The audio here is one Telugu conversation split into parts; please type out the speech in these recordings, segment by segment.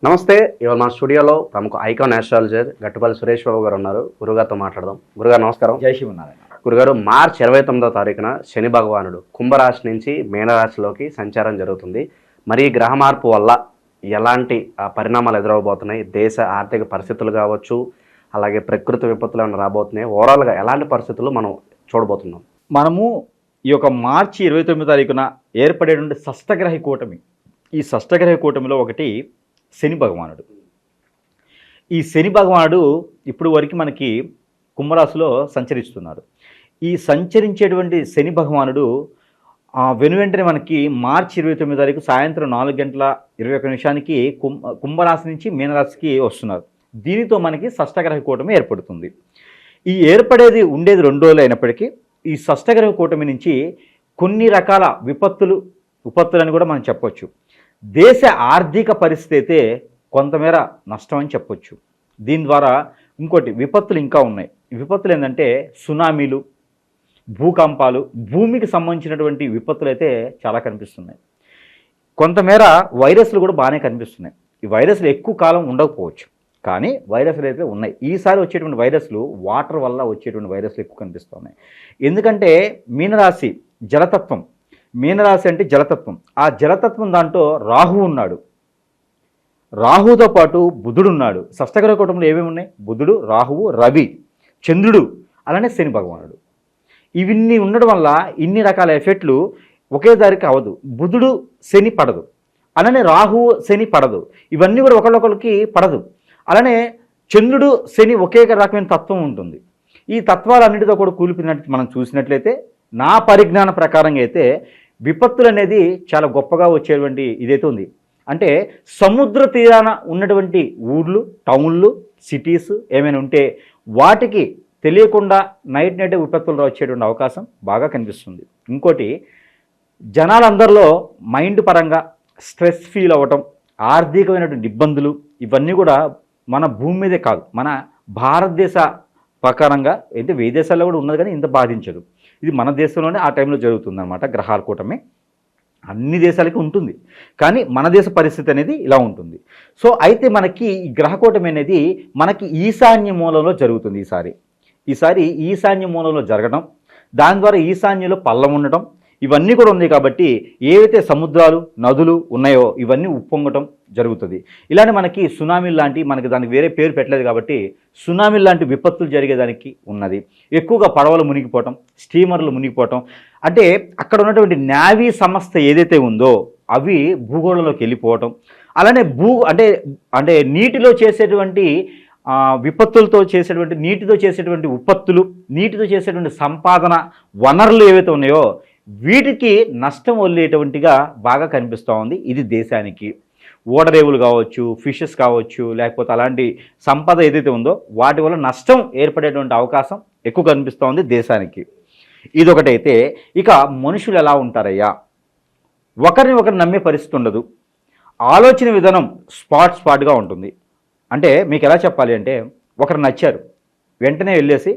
నమస్తే. ఇవాళ మా స్టూడియోలో ప్రముఖ ఐకాన్ ఆస్ట్రాలజర్ గట్టుపల్లి సురేష్ బాబు గారు ఉన్నారు. గురుగారితో మాట్లాడదాం. గురుగారు నమస్కారం. జై శ్రీమన్నారాయణ. గురుగారు, మార్చి 29వ తారీఖున శని భగవానుడు కుంభరాశి నుంచి మీనరాశిలోకి సంచారం జరుగుతుంది. మరి ఈ గ్రహ మార్పు వల్ల ఎలాంటి పరిణామాలు ఎదురవబోతున్నాయి? దేశ ఆర్థిక పరిస్థితులు కావచ్చు, అలాగే ప్రకృతి విపత్తులు ఏమైనా రాబోతున్నాయి, ఓవరాల్గా ఎలాంటి పరిస్థితులు మనం చూడబోతున్నాం? మనము ఈ యొక్క మార్చి 29వ తారీఖున ఏర్పడేటువంటి షష్టగ్రహ కూటమి, ఈ షష్టగ్రహ కూటమిలో ఒకటి శని భగవానుడు. ఈ శని భగవానుడు ఇప్పుడు వరకు మనకి కుంభరాశిలో సంచరిస్తున్నాడు. ఈ సంచరించేటువంటి శని భగవానుడు వెనువెంటనే మనకి మార్చి 29వ తారీఖు సాయంత్రం 4:21 కుంభరాశి నుంచి మీనరాశికి వస్తున్నారు. దీనితో మనకి షష్టగ్రహ కూటమి ఏర్పడుతుంది. ఈ ఏర్పడేది ఉండేది 2 రోజులు అయినప్పటికీ ఈ షష్టగ్రహ కూటమి నుంచి కొన్ని రకాల విపత్తులని కూడా మనం చెప్పొచ్చు. దేశ ఆర్థిక పరిస్థితి అయితే కొంతమేర నష్టం అని చెప్పొచ్చు. దీని ద్వారా ఇంకోటి విపత్తులు ఇంకా ఉన్నాయి. విపత్తులు ఏంటంటే సునామీలు, భూకంపాలు, భూమికి సంబంధించినటువంటి విపత్తులు అయితే చాలా కనిపిస్తున్నాయి. కొంతమేర వైరస్లు కూడా బాగానే కనిపిస్తున్నాయి. ఈ వైరస్లు ఎక్కువ కాలం ఉండకపోవచ్చు, కానీ వైరస్లు అయితే ఉన్నాయి. ఈసారి వచ్చేటువంటి వైరస్లు వాటర్ వల్ల వచ్చేటువంటి వైరస్లు ఎక్కువ కనిపిస్తున్నాయి. ఎందుకంటే మీనరాశి జలతత్వం, మీనరాశి అంటే జలతత్వం. ఆ జలతత్వం దాంట్లో రాహు ఉన్నాడు. రాహుతో పాటు బుధుడు ఉన్నాడు. షష్టగ్రహ కూటంలో ఏమేమి ఉన్నాయి? బుధుడు, రాహువు, రవి, చంద్రుడు, అలానే శని భగవానుడు. ఇవన్నీ ఉండడం వల్ల ఇన్ని రకాల ఎఫెక్ట్లు ఒకేసారికి అవ్వదు. బుధుడు శని పడదు, అలానే రాహువు శని పడదు. ఇవన్నీ కూడా ఒకళ్ళొకరికి పడదు. అలానే చంద్రుడు శని ఒకే రకమైన తత్వం ఉంటుంది. ఈ తత్వాలన్నిటితో కూడా కూలిపినట్టు మనం చూసినట్లయితే నా పరిజ్ఞాన ప్రకారంగా అయితే విపత్తులు అనేది చాలా గొప్పగా వచ్చేటువంటి ఇదైతే ఉంది. అంటే సముద్ర తీరాన ఉన్నటువంటి ఊర్లు, టౌన్లు, సిటీస్ ఏమైనా ఉంటే వాటికి తెలియకుండా నైట్ విపత్తులు వచ్చేటువంటి అవకాశం బాగా కనిపిస్తుంది. ఇంకోటి, జనాలందరిలో మైండ్ పరంగా స్ట్రెస్ ఫీల్ అవ్వటం, ఆర్థికమైనటువంటి ఇబ్బందులు, ఇవన్నీ కూడా మన భూమి మీదే కాదు, మన భారతదేశ ప్రకారంగా అయితే విదేశాల్లో కూడా ఉన్నది, కానీ ఇంత బాధించదు. ఇది మన దేశంలోనే ఆ టైంలో జరుగుతుంది అనమాట. గ్రహాల కూటమి అన్ని దేశాలకి ఉంటుంది, కానీ మన దేశ పరిస్థితి అనేది ఇలా ఉంటుంది. సో అయితే మనకి ఈ గ్రహ కూటమి అనేది మనకి ఈశాన్య మూలంలో జరుగుతుంది. ఈసారి ఈశాన్య మూలంలో జరగడం, దాని ద్వారా ఈశాన్యంలో పల్లం ఉండటం, ఇవన్నీ కూడా ఉంది. కాబట్టి ఏవైతే సముద్రాలు, నదులు ఉన్నాయో ఇవన్నీ ఉప్పొంగటం జరుగుతుంది. ఇలానే మనకి సునామీలు లాంటి, మనకి దానికి వేరే పేరు పెట్టలేదు కాబట్టి సునామీలు లాంటి విపత్తులు జరిగేదానికి ఉన్నది. ఎక్కువగా పడవలు మునిగిపోవటం, స్టీమర్లు మునిగిపోవటం, అంటే అక్కడ ఉన్నటువంటి నేవీ సంస్థ ఏదైతే ఉందో అవి భూగోళంలోకి వెళ్ళిపోవటం, అలానే అంటే నీటిలో చేసేటువంటి విపత్తులతో చేసేటువంటి, నీటితో చేసేటువంటి విపత్తులు, నీటితో చేసేటువంటి సంపాదన వనరులు ఏవైతే ఉన్నాయో వీటికి నష్టం వల్లేటువంటిగా బాగా కనిపిస్తూ ఉంది. ఇది దేశానికి ఓడరేవులు కావచ్చు, ఫిషెస్ కావచ్చు, లేకపోతే అలాంటి సంపద ఏదైతే ఉందో వాటి వల్ల నష్టం ఏర్పడేటువంటి అవకాశం ఎక్కువ కనిపిస్తూ ఉంది దేశానికి. ఇదొకటైతే, ఇక మనుషులు ఎలా ఉంటారయ్యా? ఒకరిని ఒకరు నమ్మే పరిస్థితి ఉండదు. ఆలోచన విధానం స్పాట్గా ఉంటుంది. అంటే మీకు ఎలా చెప్పాలి అంటే, ఒకరు నచ్చారు, వెంటనే వెళ్ళేసి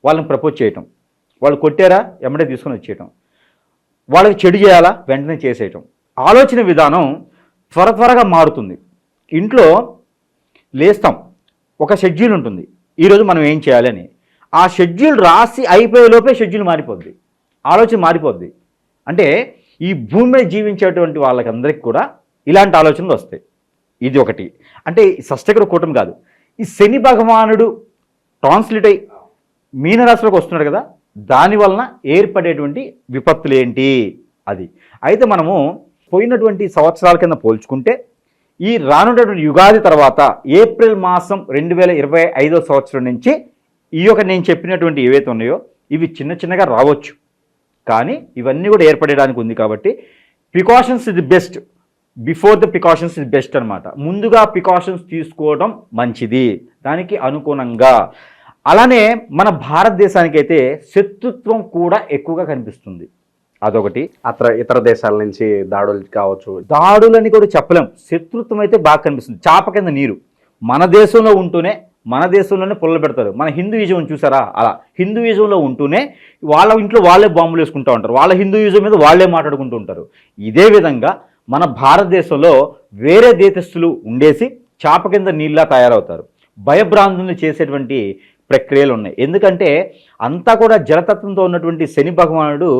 వాళ్ళని ప్రపోజ్ చేయటం, వాళ్ళు కొట్టారా ఎమ్మడే తీసుకొని వచ్చేయటం, వాళ్ళకి చెడు చేయాలా వెంటనే చేసేయటం. ఆలోచన విధానం త్వరగా మారుతుంది. ఇంట్లో లేస్తాం, ఒక షెడ్యూల్ ఉంటుంది, ఈరోజు మనం ఏం చేయాలని. ఆ షెడ్యూల్ రాసి అయిపోయేలోపే షెడ్యూల్ మారిపోద్ది, ఆలోచన మారిపోద్ది. అంటే ఈ భూమి మీద జీవించేటువంటి వాళ్ళకందరికీ కూడా ఇలాంటి ఆలోచనలు వస్తాయి. ఇది ఒకటి. అంటే షష్టగ్రహ కూటమి కాదు, ఈ శని భగవానుడు ట్రాన్స్లేట్ అయ్యి మీనరాశిలోకి వస్తున్నాడు కదా, దానివలన ఏర్పడేటువంటి విపత్తులు ఏంటి అది. అయితే మనము పోయినటువంటి సంవత్సరాల కింద పోల్చుకుంటే ఈ రానున్నటువంటి యుగాది తర్వాత ఏప్రిల్ మాసం 2025వ సంవత్సరం నుంచి ఈ యొక్క నేను చెప్పినటువంటి ఏవైతే ఉన్నాయో ఇవి చిన్నగా రావచ్చు, కానీ ఇవన్నీ కూడా ఏర్పడడానికి ఉంది. కాబట్టి precautions is the best, before the precautions is best అనమాట. ముందుగా ప్రికాషన్స్ తీసుకోవడం మంచిది దానికి అనుగుణంగా. అలానే మన భారతదేశానికి అయితే శత్రుత్వం కూడా ఎక్కువగా కనిపిస్తుంది. అదొకటి. ఇతర దేశాల నుంచి దాడులు కావచ్చు, దాడులని కూడా చెప్పలేం, శత్రుత్వం అయితే బాగా కనిపిస్తుంది. చాప కింద నీరు. మన దేశంలో ఉంటూనే మన దేశంలోనే పుల్లలు పెడతారు. మన హిందూయిజం చూసారా, అలా హిందూయిజంలో ఉంటూనే వాళ్ళ ఇంట్లో వాళ్ళే బాంబులు వేసుకుంటూ ఉంటారు, వాళ్ళ హిందూయిజం మీద వాళ్ళే మాట్లాడుకుంటూ ఉంటారు. ఇదే విధంగా మన భారతదేశంలో వేరే దేశస్తులు ఉండేసి చాప కింద నీళ్ళ తయారవుతారు. భయభ్రాంతులు చేసేటువంటి ప్రక్రియలు ఉన్నాయి. ఎందుకంటే అంతా కూడా జలతత్వంతో ఉన్నటువంటి శని భగవానుడు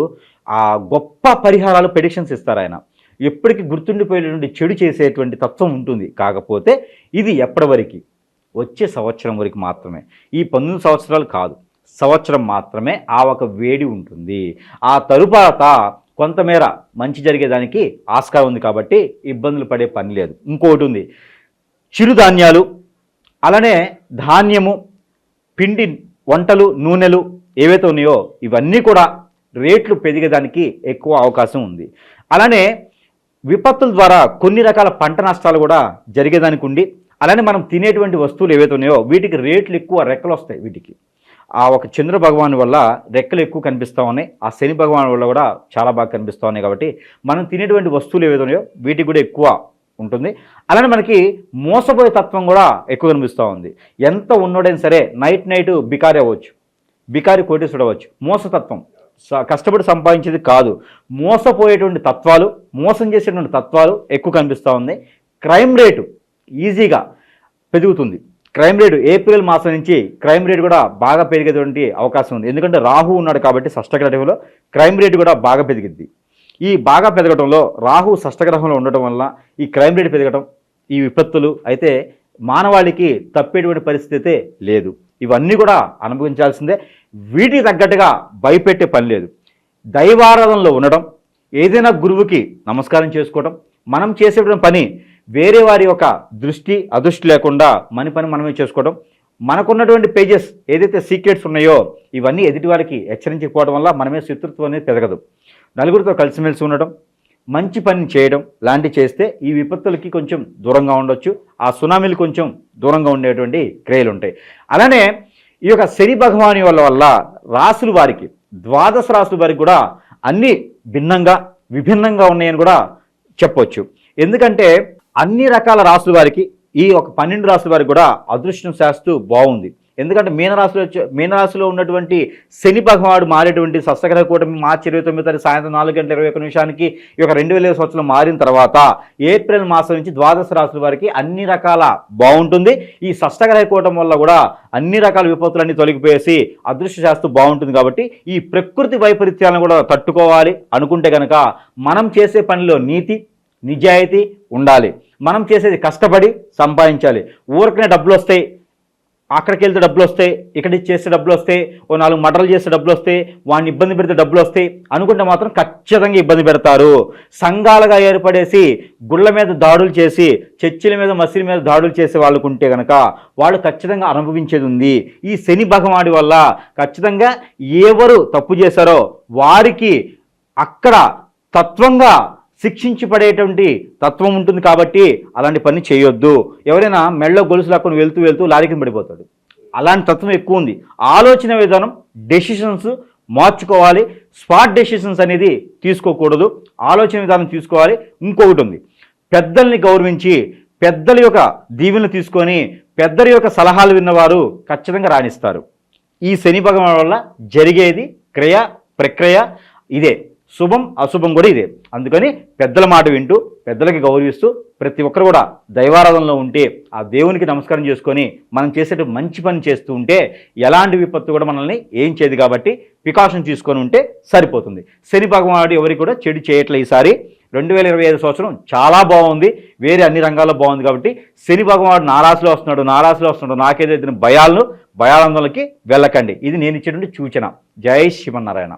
ఆ గొప్ప పరిహారాలు ప్రెడిక్షన్స్ ఇస్తారు. ఆయన ఎప్పటికీ గుర్తుండిపోయేటువంటి చెడు చేసేటువంటి తత్వం ఉంటుంది. కాకపోతే ఇది ఎప్పటి వరకు, వచ్చే సంవత్సరం వరకు మాత్రమే. ఈ 19 సంవత్సరాలు కాదు, సంవత్సరం మాత్రమే ఆ ఒక వేడి ఉంటుంది. ఆ తరువాత కొంతమేర మంచి జరిగేదానికి ఆస్కారం ఉంది. కాబట్టి ఇబ్బందులు పడే పని లేదు. ఇంకోటి ఉంది, చిరుధాన్యాలు, అలానే ధాన్యము, పిండి వంటలు, నూనెలు ఏవైతే ఉన్నాయో ఇవన్నీ కూడా రేట్లు పెరిగేదానికి ఎక్కువ అవకాశం ఉంది. అలానే విపత్తుల ద్వారా కొన్ని రకాల పంట నష్టాలు కూడా జరిగేదానికి ఉండి, అలానే మనం తినేటువంటి వస్తువులు ఏవైతే ఉన్నాయో వీటికి రేట్లు ఎక్కువ, రెక్కలు వస్తాయి వీటికి. ఆ ఒక చంద్ర భగవాన్ వల్ల రెక్కలు ఎక్కువ కనిపిస్తూ ఉన్నాయి, ఆ శని భగవాన్ వల్ల కూడా చాలా బాగా కనిపిస్తూ ఉన్నాయి. కాబట్టి మనం తినేటువంటి వస్తువులు ఏవైతే ఉన్నాయో వీటికి కూడా ఎక్కువ ఉంటుంది. అలానే మనకి మోసపోయే తత్వం కూడా ఎక్కువ కనిపిస్తూ ఉంది. ఎంత ఉన్నోడైనా సరే నైట్ బికారి అవ్వచ్చు, బికారి కోటేశ్వరుడు అవ్వచ్చు. మోసతత్వం, కష్టపడి సంపాదించేది కాదు, మోసపోయేటువంటి తత్వాలు, మోసం చేసేటువంటి తత్వాలు ఎక్కువ కనిపిస్తూ ఉంది. క్రైమ్ రేటు ఈజీగా పెరుగుతుంది. క్రైమ్ రేటు ఏప్రిల్ మాసం నుంచి క్రైమ్ రేటు కూడా బాగా పెరిగేటువంటి అవకాశం ఉంది. ఎందుకంటే రాహు ఉన్నాడు కాబట్టి షష్టగ్రహంలో క్రైమ్ రేటు కూడా బాగా పెరిగింది. ఈ బాగా పెరగడంలో రాహు షష్టగ్రహంలో ఉండటం వల్ల ఈ క్రైమ్ రేటు పెరగడం, ఈ విపత్తులు అయితే మానవాళికి తప్పేటువంటి పరిస్థితి అయితే లేదు. ఇవన్నీ కూడా అనుభవించాల్సిందే. వీటికి తగ్గట్టుగా భయపెట్టే పని లేదు. దైవారాధనలో ఉండడం, ఏదైనా గురువుకి నమస్కారం చేసుకోవడం, మనం చేసేటువంటి పని వేరే వారి యొక్క దృష్టి అదృష్టి లేకుండా మన పని మనమే చేసుకోవడం, మనకున్నటువంటి పేజెస్ ఏదైతే సీక్రెట్స్ ఉన్నాయో ఇవన్నీ ఎదుటి వారికి హెచ్చరించకపోవడం వల్ల మనమే శత్రుత్వం అనేది పెరగదు. నలుగురితో కలిసిమెలిసి ఉండడం, మంచి పని చేయడం లాంటివి చేస్తే ఈ విపత్తులకి కొంచెం దూరంగా ఉండొచ్చు. ఆ సునామీలు కొంచెం దూరంగా ఉండేటువంటి క్రియలు ఉంటాయి. అలానే ఈ యొక్క శని భగవాని వల్ల రాసుల వారికి, ద్వాదశ రాసుల వారికి కూడా అన్ని భిన్నంగా విభిన్నంగా ఉన్నాయని కూడా చెప్పొచ్చు. ఎందుకంటే అన్ని రకాల రాసుల వారికి, ఈ ఒక 12 రాసుల వారికి కూడా అదృష్టం శాస్తూ బాగుంది. ఎందుకంటే మీనరాశిలో ఉన్నటువంటి శని భగవానుడు మారేటువంటి షష్టగ్రహ కూటమి మార్చి 29 తారీఖు సాయంత్రం 4:21 ఈ యొక్క 2000 సంవత్సరం మారిన తర్వాత ఏప్రిల్ మాసం నుంచి ద్వాదశ రాశుల వారికి అన్ని రకాల బాగుంటుంది. ఈ షష్టగ్రహ కూటమి వల్ల కూడా అన్ని రకాల విపత్తులన్నీ తొలగిపోయేసి అదృష్ట శాస్త్రం బాగుంటుంది. కాబట్టి ఈ ప్రకృతి వైపరీత్యాలను కూడా తట్టుకోవాలి అనుకుంటే కనుక మనం చేసే పనిలో నీతి నిజాయితీ ఉండాలి. మనం చేసేది కష్టపడి సంపాదించాలి. ఊరికనే డబ్బులు వస్తాయి, అక్కడికి వెళ్తే డబ్బులు వస్తాయి, ఇక్కడ చేస్తే డబ్బులు వస్తాయి, ఓ 4 మటర్లు చేస్తే డబ్బులు వస్తాయి, వాడిని ఇబ్బంది పెడితే డబ్బులు వస్తాయి అనుకుంటే మాత్రం ఖచ్చితంగా ఇబ్బంది పెడతారు. సంఘాలుగా ఏర్పడేసి గుళ్ళ మీద దాడులు చేసి, చర్చిల మీద మసీదుల మీద దాడులు చేసే వాళ్ళకు ఉంటే కనుక వాళ్ళు ఖచ్చితంగా అనుభవించేది ఉంది. ఈ శని భగవానుడి వల్ల ఖచ్చితంగా ఎవరు తప్పు చేశారో వారికి అక్కడ తత్వంగా శిక్షించి పడేటువంటి తత్వం ఉంటుంది. కాబట్టి అలాంటి పని చేయొద్దు. ఎవరైనా మెళ్ళో గొలుసు లాక్కొని వెళ్తూ లారీ కింద పడిపోతాడు. అలాంటి తత్వం ఎక్కువ ఉంది. ఆలోచన విధానం, డెసిషన్స్ మార్చుకోవాలి. స్పాట్ డెసిషన్స్ అనేది తీసుకోకూడదు, ఆలోచన విధానం తీసుకోవాలి. ఇంకొకటి ఉంది, పెద్దల్ని గౌరవించి పెద్దల యొక్క దీవెనలు తీసుకొని పెద్దల యొక్క సలహాలు విన్నవారు ఖచ్చితంగా రాణిస్తారు. ఈ శని భగవాన్ వల్ల జరిగేది ప్రక్రియ ఇదే. శుభం అశుభం కూడా ఇదే. అందుకని పెద్దల మాట వింటూ పెద్దలకి గౌరవిస్తూ ప్రతి ఒక్కరు కూడా దైవారాధనలో ఉంటే ఆ దేవునికి నమస్కారం చేసుకొని మనం చేసే మంచి పని చేస్తూ ఉంటే ఎలాంటి విపత్తు కూడా మనల్ని ఏం చేయదు. కాబట్టి ప్రికాషన్ తీసుకొని ఉంటే సరిపోతుంది. శని భగవానుడు ఎవరికి కూడా చెడు చేయట్లేదు. ఈసారి 2025 సంవత్సరం చాలా బాగుంది, వేరే అన్ని రంగాల్లో బాగుంది. కాబట్టి శని భగవానుడు నా రాశిలో వస్తున్నాడు, నాకేదైతే భయాలందరికీ వెళ్ళకండి. ఇది నేను ఇచ్చేటువంటి సూచన. జై శ్రీమన్నారాయణ.